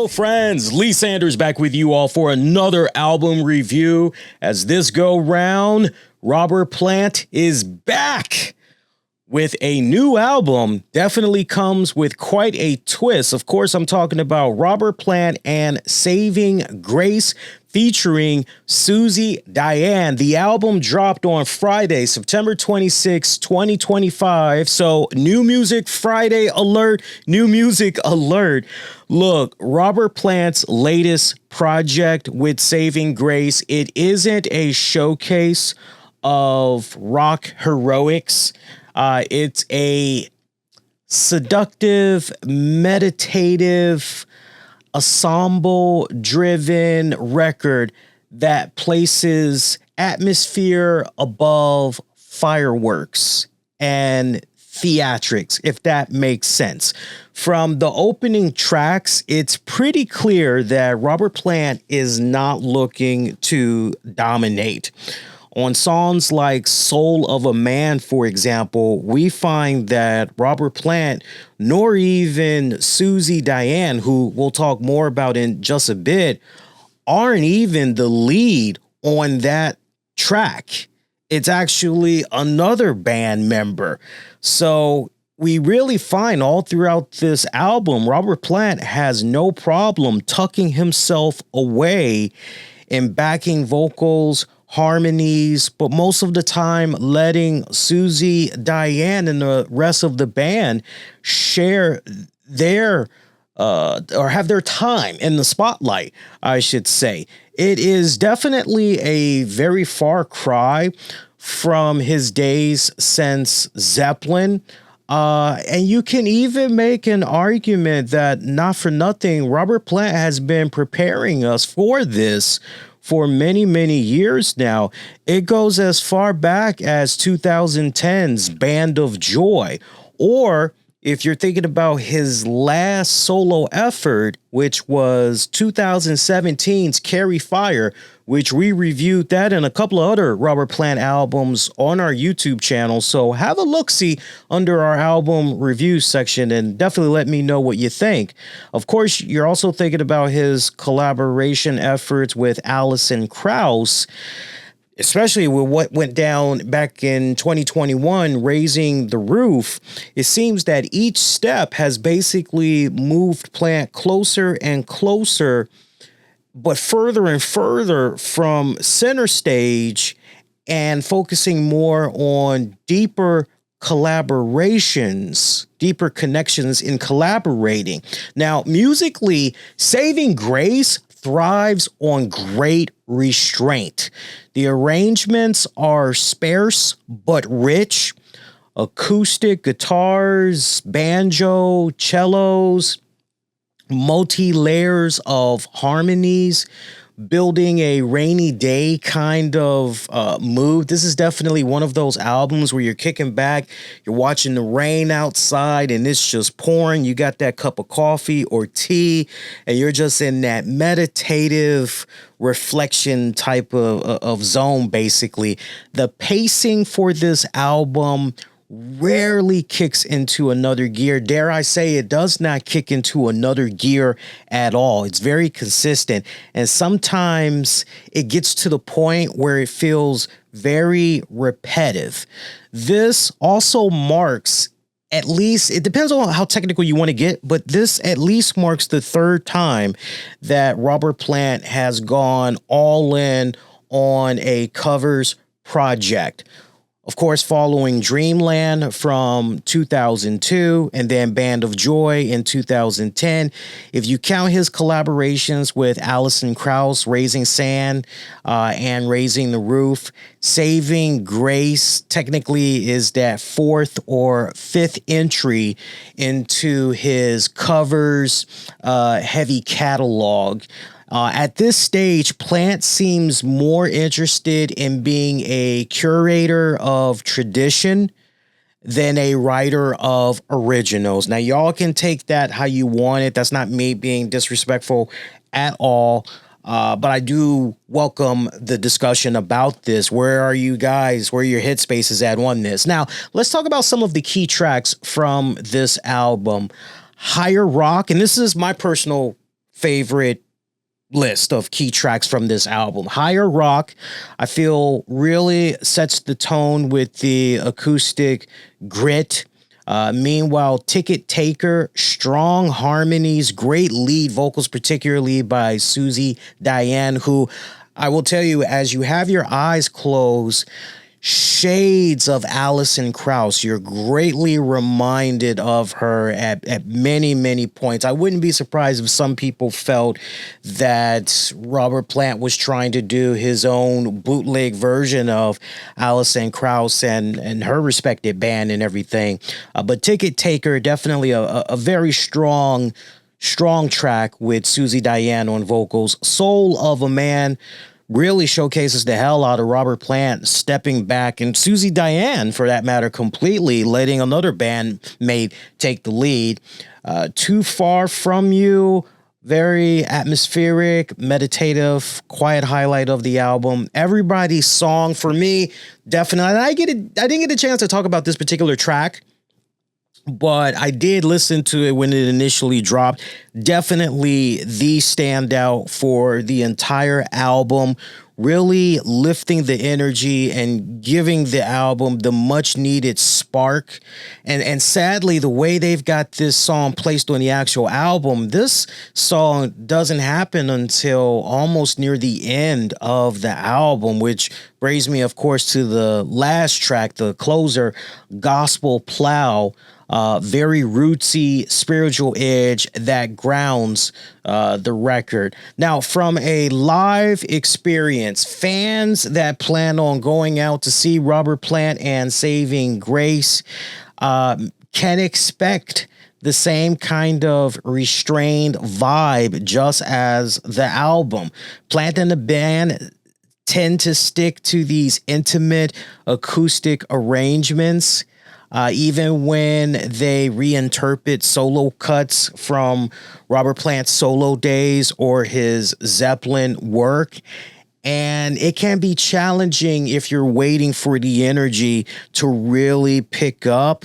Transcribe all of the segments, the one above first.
Hello, friends. Lee Sanders back with you all for another album review. As this go round, Robert Plant is back with a new album. Definitely comes with quite a twist. Of course, I'm talking about Robert Plant and Saving Grace featuring Suzi Dian. The album dropped on Friday, September 26, 2025. So new music Friday alert, new music alert. Look, Robert Plant's latest project with Saving Grace, it isn't a showcase of rock heroics. It's a seductive, meditative, ensemble-driven record that places atmosphere above fireworks and theatrics, if that makes sense. From the opening tracks, it's pretty clear that Robert Plant is not looking to dominate. On songs like Soul of a Man, for example, we find that Robert Plant, nor even Suzi Dian, who we'll talk more about in just a bit, aren't even the lead on that track. It's actually another band member. So we really find all throughout this album, Robert Plant has no problem tucking himself away in backing vocals, harmonies, but most of the time letting Suzi Dian and the rest of the band share their or have their time in the spotlight, I should say. It is definitely a very far cry from his days since Zeppelin. And you can even make an argument that, not for nothing, Robert Plant has been preparing us for this for many, many years now. It goes as far back as 2010's Band of Joy, or if you're thinking about his last solo effort, which was 2017's Carry Fire, which we reviewed that and a couple of other Robert Plant albums on our YouTube channel. So have a look-see under our album review section and definitely let me know what you think. Of course, you're also thinking about his collaboration efforts with Alison Krauss, especially with what went down back in 2021, Raising the Roof. It seems that each step has basically moved Plant closer and closer, but further and further from center stage and focusing more on deeper collaborations, deeper connections in collaborating. Now, musically, Saving Grace thrives on great restraint. The arrangements are sparse but rich. Acoustic guitars, banjo, cellos, multi-layers of harmonies, building a rainy day kind of mood. This is definitely one of those albums where you're kicking back, you're watching the rain outside and it's just pouring. You got that cup of coffee or tea and you're just in that meditative reflection type of zone, basically. The pacing for this album rarely kicks into another gear. Dare I say, it does not kick into another gear at all. It's very consistent. And sometimes it gets to the point where it feels very repetitive. This also marks, at least, it depends on how technical you want to get, but this at least marks the third time that Robert Plant has gone all in on a covers project. Of course, following Dreamland from 2002 and then Band of Joy in 2010. If you count his collaborations with Alison Krauss, Raising Sand and Raising the Roof, Saving Grace technically is that fourth or fifth entry into his covers heavy catalog. At this stage, Plant seems more interested in being a curator of tradition than a writer of originals. Now, y'all can take that how you want it. That's not me being disrespectful at all. But I do welcome the discussion about this. Where are you guys? Where are your headspaces at on this? Now, let's talk about some of the key tracks from this album. Higher Rock, and this is my personal favorite list of key tracks from this album. Higher Rock, I feel, really sets the tone with the acoustic grit. Meanwhile, Ticket Taker, strong harmonies, great lead vocals, particularly by Suzi Dian, who I will tell you, as you have your eyes closed, shades of Alison Krauss. You're greatly reminded of her at many, many points. I wouldn't be surprised if some people felt that Robert Plant was trying to do his own bootleg version of Alison Krauss and her respected band and everything. But Ticket Taker, definitely a very strong track with Suzi Dian on vocals. Soul of a Man really showcases the hell out of Robert Plant stepping back, and Suzi Dian, for that matter, completely letting another bandmate take the lead. Too Far From You, very atmospheric, meditative, quiet highlight of the album. Everybody's Song, for me, definitely. I didn't get a chance to talk about this particular track, but I did listen to it when it initially dropped. Definitely the standout for the entire album, really lifting the energy and giving the album the much needed spark. And sadly, the way they've got this song placed on the actual album, this song doesn't happen until almost near the end of the album, which brings me, of course, to the last track, the closer, Gospel Plow. Very rootsy, spiritual edge that grounds the record. Now, from a live experience, fans that plan on going out to see Robert Plant and Saving Grace can expect the same kind of restrained vibe just as the album. Plant and the band tend to stick to these intimate acoustic arrangements. Even when they reinterpret solo cuts from Robert Plant's solo days or his Zeppelin work. And it can be challenging if you're waiting for the energy to really pick up.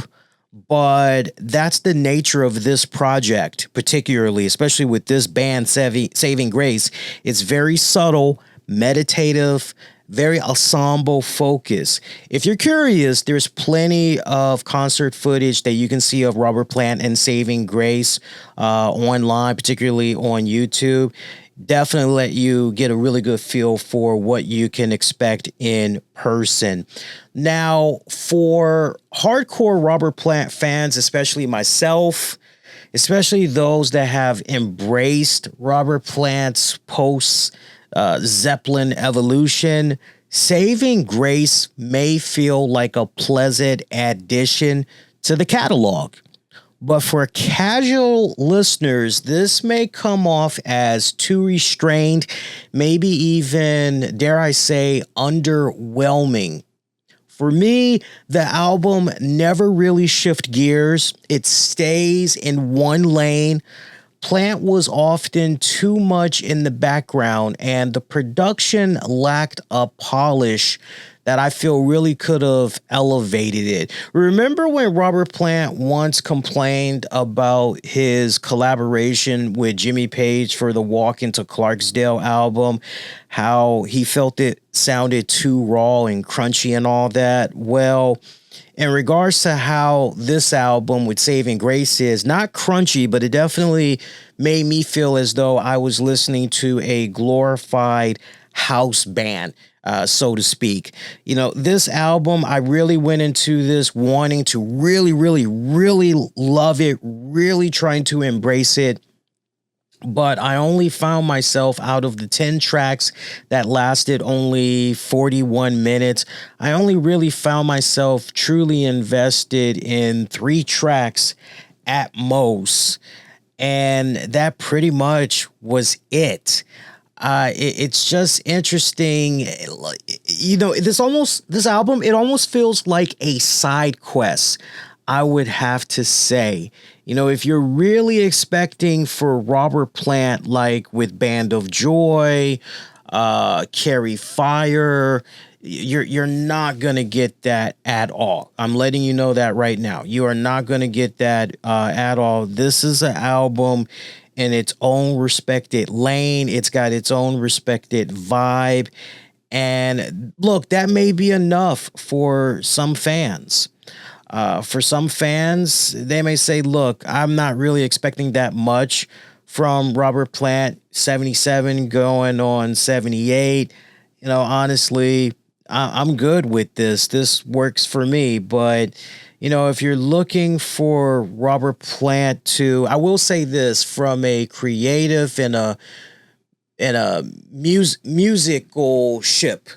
But that's the nature of this project, particularly, especially with this band, Saving Grace. It's very subtle, meditative, very ensemble focus. If you're curious, there's plenty of concert footage that you can see of Robert Plant and Saving Grace online, particularly on YouTube. Definitely let you get a really good feel for what you can expect in person. Now, for hardcore Robert Plant fans, especially myself, especially those that have embraced Robert Plant's post Zeppelin evolution, Saving Grace may feel like a pleasant addition to the catalog. But for casual listeners, this may come off as too restrained, maybe even, dare I say, underwhelming. For me, the album never really shifts gears. It stays in one lane. Plant was often too much in the background, and the production lacked a polish that I feel really could have elevated it. Remember when Robert Plant once complained about his collaboration with Jimmy Page for the Walk into Clarksdale album, how he felt it sounded too raw and crunchy and all that? Well, in regards to how this album with Saving Grace is, not crunchy, but it definitely made me feel as though I was listening to a glorified house band, so to speak. You know, this album, I really went into this wanting to really, really, really love it, really trying to embrace it. But I only found myself, out of the 10 tracks that lasted only 41 minutes, I only really found myself truly invested in 3 tracks at most. And that pretty much was it. It's just interesting. You know, this album, it almost feels like a side quest, I would have to say. You know, if you're really expecting for Robert Plant, like with Band of Joy, Carry Fire, you're not going to get that at all. I'm letting you know that right now. You are not going to get that at all. This is an album in its own respected lane. It's got its own respected vibe. And look, that may be enough for some fans. For some fans, they may say, look, I'm not really expecting that much from Robert Plant, 77 going on 78. You know, honestly, I'm good with this. This works for me. But, you know, if you're looking for Robert Plant to, I will say this from a creative and a musical ship,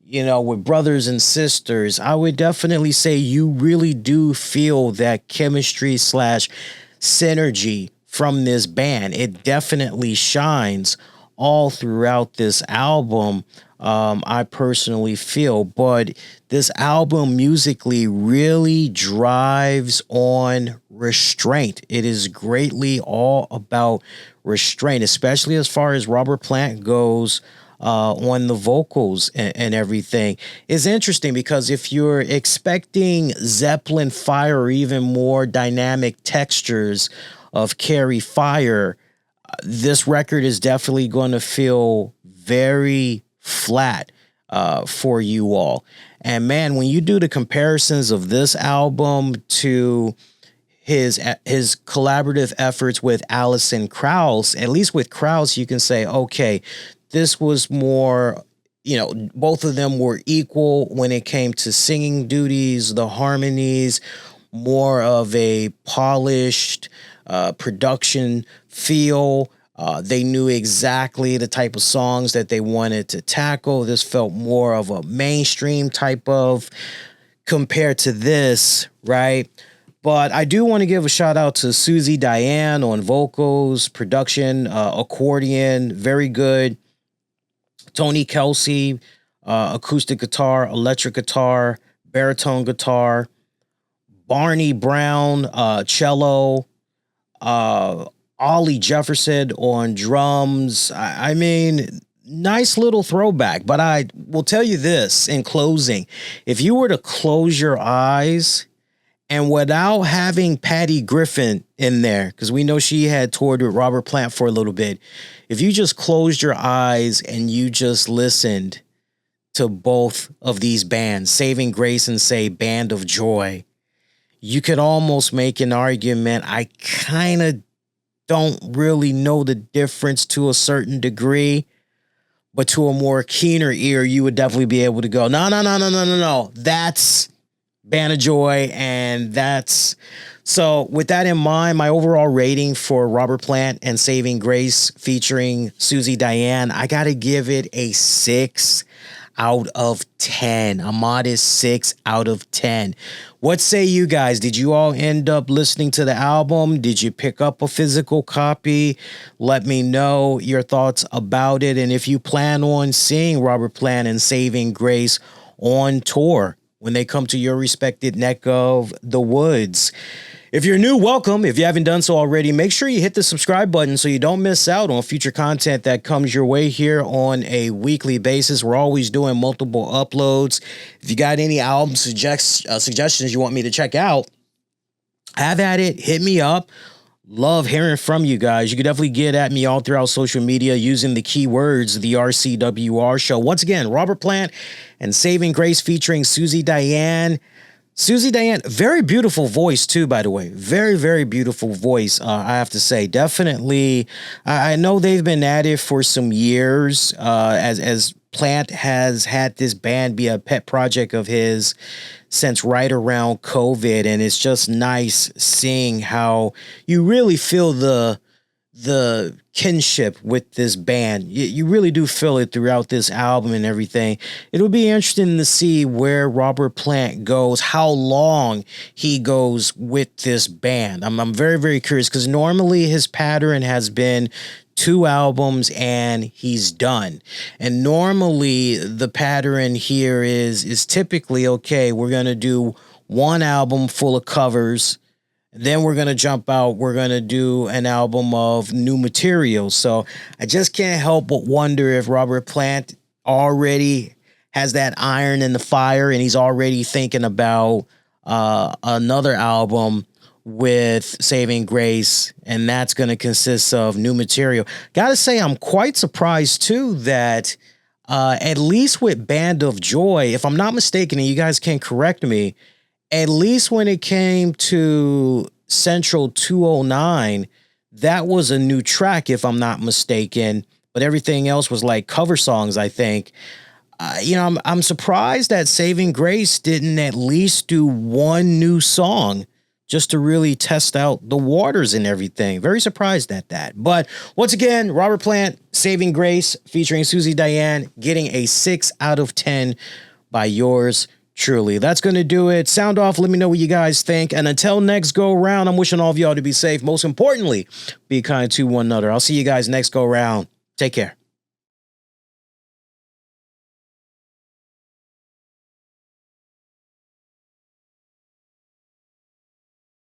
you know, with brothers and sisters, I would definitely say you really do feel that chemistry / synergy from this band. It definitely shines all throughout this album. I personally feel, but this album musically really drives on restraint. It is greatly all about restraint, especially as far as Robert Plant goes on the vocals and everything. Is interesting because if you're expecting Zeppelin fire or even more dynamic textures of Carry Fire, this record is definitely going to feel very flat for you all. And man, when you do the comparisons of this album to his collaborative efforts with Alison Krauss, at least with Krauss, you can say, okay, this was more, you know, both of them were equal when it came to singing duties, the harmonies, more of a polished production feel. They knew exactly the type of songs that they wanted to tackle. This felt more of a mainstream type of compared to this, right? But I do want to give a shout out to Suzi Dian on vocals, production, accordion, very good. Tony Kelsey, acoustic guitar, electric guitar, baritone guitar. Barney Brown, cello. Ollie Jefferson on drums. I mean, nice little throwback. But I will tell you this in closing. If you were to close your eyes and without having Patty Griffin in there, because we know she had toured with Robert Plant for a little bit, if you just closed your eyes and you just listened to both of these bands, Saving Grace and say Band of Joy, you could almost make an argument. I kind of don't really know the difference to a certain degree, but to a more keener ear, you would definitely be able to go, no. That's Band of Joy. And that's so with that in mind, my overall rating for Robert Plant and Saving Grace featuring Suzi Dian, I got to give it a 6 out of 10, a modest 6 out of 10. What say you guys? Did you all end up listening to the album? Did you pick up a physical copy? Let me know your thoughts about it. And if you plan on seeing Robert Plant and Saving Grace on tour when they come to your respected neck of the woods. If you're new, welcome. If you haven't done so already, make sure you hit the subscribe button so you don't miss out on future content that comes your way here on a weekly basis. We're always doing multiple uploads. If you got any album suggestions you want me to check out, have at it. Hit me up. Love hearing from you guys. You can definitely get at me all throughout social media using the keywords, the RCWR show. Once again, Robert Plant and Saving Grace featuring Suzi Dian. Suzi Dian, very beautiful voice too, by the way. Very, very beautiful voice, I have to say. Definitely, I know they've been at it for some years, as Plant has had this band be a pet project of his since right around COVID, and it's just nice seeing how you really feel the kinship with this band. You really do feel it throughout this album and everything. It'll be interesting to see where Robert Plant goes, how long he goes with this band. I'm very, very curious because normally his pattern has been 2 albums and he's done. And normally the pattern here is typically, okay, we're going to do 1 album full of covers. Then we're going to jump out. We're going to do an album of new material. So I just can't help but wonder if Robert Plant already has that iron in the fire and he's already thinking about another album with Saving Grace, and that's going to consist of new material. Gotta say, I'm quite surprised too that at least with Band of Joy, if I'm not mistaken, and you guys can correct me, at least when it came to Central 209, that was a new track, if I'm not mistaken, but everything else was like cover songs, I think. I'm surprised that Saving Grace didn't at least do one new song just to really test out the waters and everything. Very surprised at that. But once again, Robert Plant, Saving Grace, featuring Suzi Dian, getting a 6 out of 10 by yours truly. That's going to do it. Sound off. Let me know what you guys think. And until next go round, I'm wishing all of y'all to be safe. Most importantly, be kind to one another. I'll see you guys next go round. Take care.